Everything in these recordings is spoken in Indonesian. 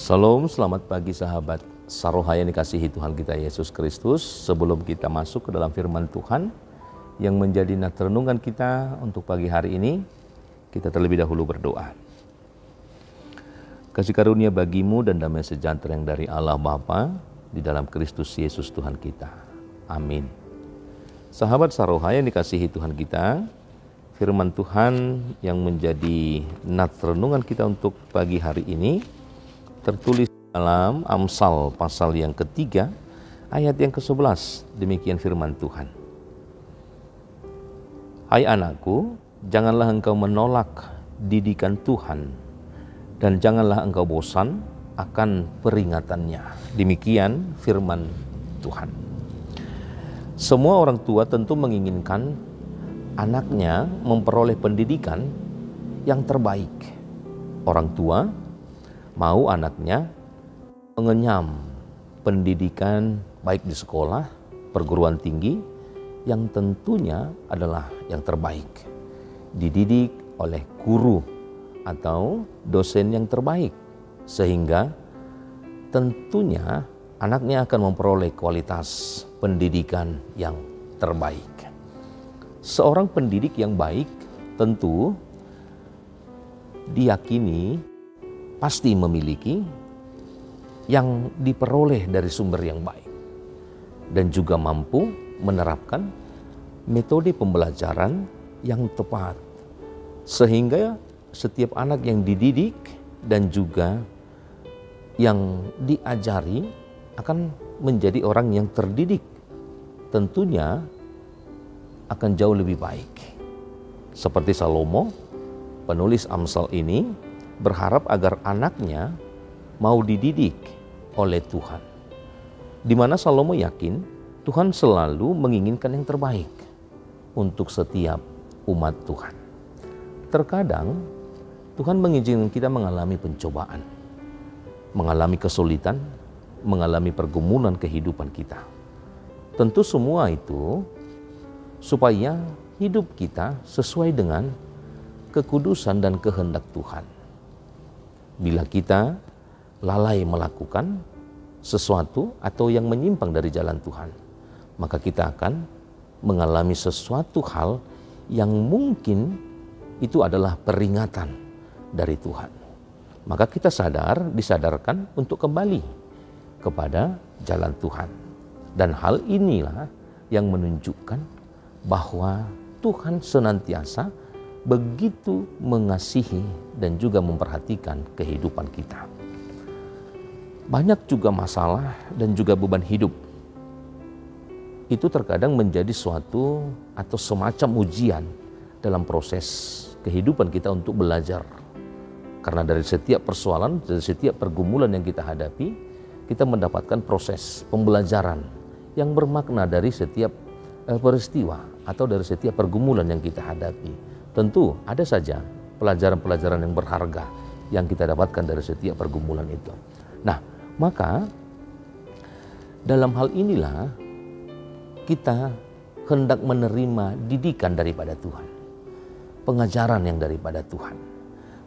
Salam, selamat pagi sahabat Saroha yang dikasihi Tuhan kita Yesus Kristus. Sebelum kita masuk ke dalam firman Tuhan yang menjadi nat renungan kita untuk pagi hari ini, kita terlebih dahulu berdoa. Kasih karunia bagimu dan damai sejahtera yang dari Allah Bapa di dalam Kristus Yesus Tuhan kita. Amin. Sahabat Saroha yang dikasihi Tuhan kita, firman Tuhan yang menjadi nat renungan kita untuk pagi hari ini tertulis dalam Amsal pasal yang ketiga ayat yang ke-11. Demikian firman Tuhan. Hai anakku, janganlah engkau menolak didikan Tuhan dan janganlah engkau bosan akan peringatannya. Demikian firman Tuhan. Semua orang tua tentu menginginkan anaknya memperoleh pendidikan yang terbaik. Orang tua mau anaknya mengenyam pendidikan baik di sekolah, perguruan tinggi yang tentunya adalah yang terbaik. Dididik oleh guru atau dosen yang terbaik sehingga tentunya anaknya akan memperoleh kualitas pendidikan yang terbaik. Seorang pendidik yang baik tentu diyakini pasti memiliki yang diperoleh dari sumber yang baik dan juga mampu menerapkan metode pembelajaran yang tepat sehingga setiap anak yang dididik dan juga yang diajari akan menjadi orang yang terdidik, tentunya akan jauh lebih baik. Seperti Salomo, penulis Amsal ini berharap agar anaknya mau dididik oleh Tuhan. Di mana Salomo yakin Tuhan selalu menginginkan yang terbaik untuk setiap umat Tuhan. Terkadang Tuhan mengizinkan kita mengalami pencobaan, mengalami kesulitan, mengalami pergumulan kehidupan kita. Tentu semua itu supaya hidup kita sesuai dengan kekudusan dan kehendak Tuhan. Bila kita lalai melakukan sesuatu atau yang menyimpang dari jalan Tuhan, maka kita akan mengalami sesuatu hal yang mungkin itu adalah peringatan dari Tuhan. Maka kita disadarkan untuk kembali kepada jalan Tuhan. Dan hal inilah yang menunjukkan bahwa Tuhan senantiasa begitu mengasihi dan juga memperhatikan kehidupan kita. Banyak juga masalah dan juga beban hidup. Itu terkadang menjadi suatu atau semacam ujian dalam proses kehidupan kita untuk belajar. Karena dari setiap persoalan, dari setiap pergumulan yang kita hadapi, kita mendapatkan proses pembelajaran yang bermakna dari setiap peristiwa atau dari setiap pergumulan yang kita hadapi. Tentu ada saja pelajaran-pelajaran yang berharga yang kita dapatkan dari setiap pergumulan itu. Nah, maka dalam hal inilah kita hendak menerima didikan daripada Tuhan. Pengajaran yang daripada Tuhan.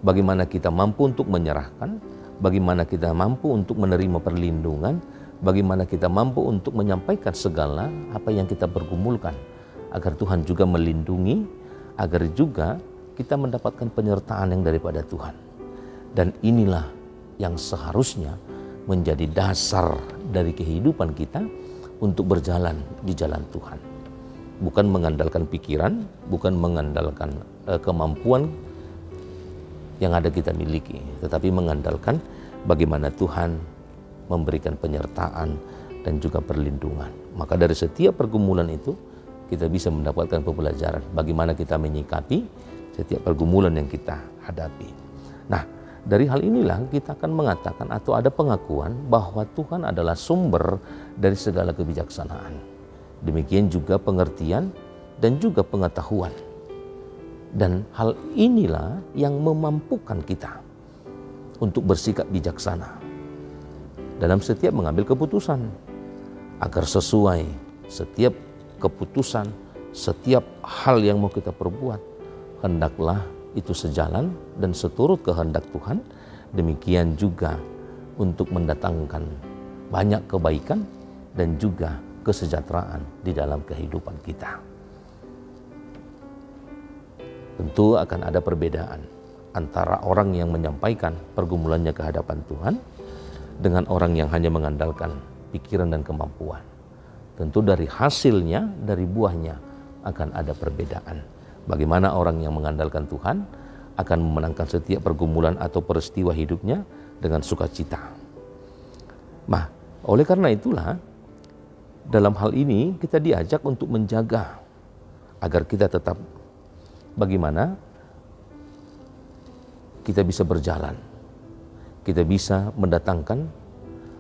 Bagaimana kita mampu untuk menyerahkan, bagaimana kita mampu untuk menerima perlindungan, bagaimana kita mampu untuk menyampaikan segala apa yang kita pergumulkan agar Tuhan juga melindungi, agar juga kita mendapatkan penyertaan yang daripada Tuhan. Dan inilah yang seharusnya menjadi dasar dari kehidupan kita untuk berjalan di jalan Tuhan. Bukan mengandalkan pikiran, bukan mengandalkan kemampuan yang ada kita miliki, tetapi mengandalkan bagaimana Tuhan memberikan penyertaan dan juga perlindungan. Maka dari setiap pergumulan itu, kita bisa mendapatkan pembelajaran bagaimana kita menyikapi setiap pergumulan yang kita hadapi. Nah, dari hal inilah kita akan mengatakan atau ada pengakuan bahwa Tuhan adalah sumber dari segala kebijaksanaan. Demikian juga pengertian dan juga pengetahuan. Dan hal inilah yang memampukan kita untuk bersikap bijaksana dalam setiap mengambil keputusan agar sesuai setiap keputusan, setiap hal yang mau kita perbuat, hendaklah itu sejalan dan seturut kehendak Tuhan. Demikian juga untuk mendatangkan banyak kebaikan dan juga kesejahteraan di dalam kehidupan kita. Tentu akan ada perbedaan antara orang yang menyampaikan pergumulannya ke hadapan Tuhan dengan orang yang hanya mengandalkan pikiran dan kemampuan. Tentu dari hasilnya, dari buahnya akan ada perbedaan. Bagaimana orang yang mengandalkan Tuhan akan memenangkan setiap pergumulan atau peristiwa hidupnya dengan sukacita. Nah, oleh karena itulah dalam hal ini kita diajak untuk menjaga agar kita tetap bagaimana kita bisa berjalan, kita bisa mendatangkan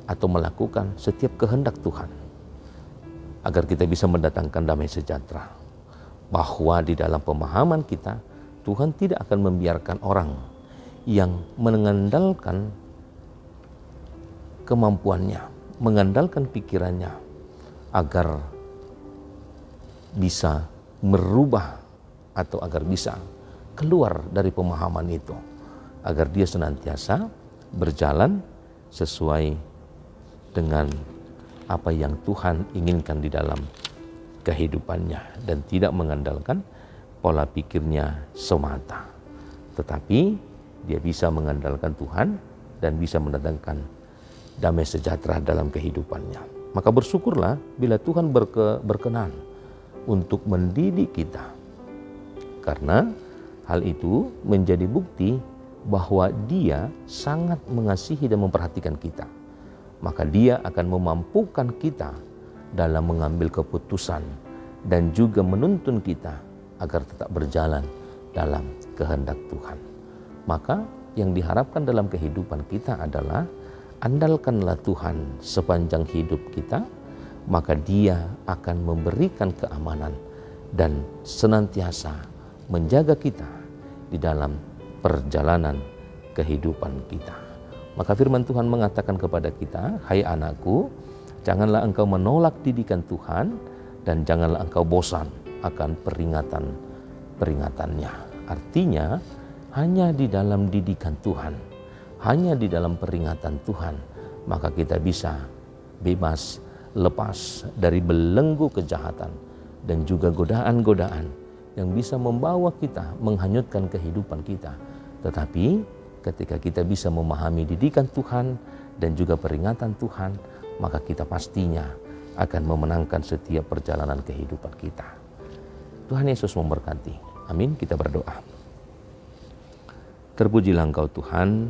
atau melakukan setiap kehendak Tuhan, agar kita bisa mendatangkan damai sejahtera. Bahwa di dalam pemahaman kita, Tuhan tidak akan membiarkan orang yang mengandalkan kemampuannya, mengandalkan pikirannya, agar bisa merubah atau agar bisa keluar dari pemahaman itu, agar dia senantiasa berjalan sesuai dengan apa yang Tuhan inginkan di dalam kehidupannya dan tidak mengandalkan pola pikirnya semata, tetapi dia bisa mengandalkan Tuhan dan bisa mendatangkan damai sejahtera dalam kehidupannya. Maka bersyukurlah bila Tuhan berkenan untuk mendidik kita, karena hal itu menjadi bukti bahwa Dia sangat mengasihi dan memperhatikan kita. Maka Dia akan memampukan kita dalam mengambil keputusan dan juga menuntun kita agar tetap berjalan dalam kehendak Tuhan. Maka yang diharapkan dalam kehidupan kita adalah andalkanlah Tuhan sepanjang hidup kita, maka Dia akan memberikan keamanan dan senantiasa menjaga kita di dalam perjalanan kehidupan kita. Maka firman Tuhan mengatakan kepada kita, "Hai anakku, janganlah engkau menolak didikan Tuhan dan janganlah engkau bosan akan peringatan-peringatannya." Artinya, hanya di dalam didikan Tuhan, hanya di dalam peringatan Tuhan, maka kita bisa bebas, lepas dari belenggu kejahatan dan juga godaan-godaan yang bisa membawa kita menghanyutkan kehidupan kita. Tetapi ketika kita bisa memahami didikan Tuhan dan juga peringatan Tuhan, maka kita pastinya akan memenangkan setiap perjalanan kehidupan kita. Tuhan Yesus memberkati. Amin. Kita berdoa. Terpujilah Engkau Tuhan,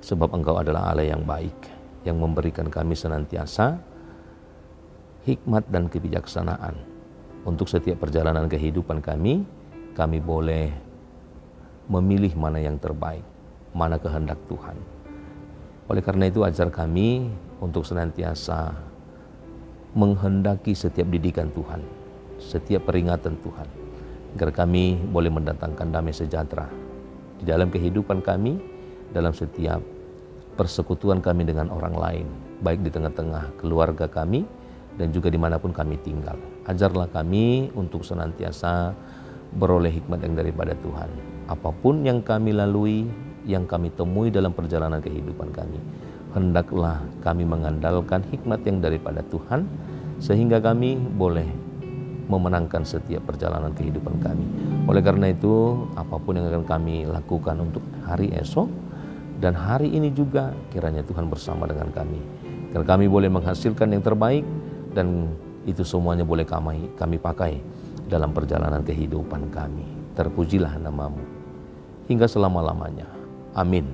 sebab Engkau adalah Allah yang baik, yang memberikan kami senantiasa hikmat dan kebijaksanaan. Untuk setiap perjalanan kehidupan kami boleh memilih mana yang terbaik, mana kehendak Tuhan. Oleh karena itu ajar kami untuk senantiasa menghendaki setiap didikan Tuhan, setiap peringatan Tuhan, agar kami boleh mendatangkan damai sejahtera di dalam kehidupan kami, dalam setiap persekutuan kami dengan orang lain, baik di tengah-tengah keluarga kami dan juga dimanapun kami tinggal. Ajarlah kami untuk senantiasa beroleh hikmat yang daripada Tuhan. Apapun yang kami lalui, yang kami temui dalam perjalanan kehidupan kami, hendaklah kami mengandalkan hikmat yang daripada Tuhan, sehingga kami boleh memenangkan setiap perjalanan kehidupan kami. Oleh karena itu, apapun yang akan kami lakukan untuk hari esok dan hari ini juga, kiranya Tuhan bersama dengan kami, agar kami boleh menghasilkan yang terbaik, dan itu semuanya boleh kami pakai dalam perjalanan kehidupan kami. Terpujilah nama-Mu hingga selama-lamanya. Amin.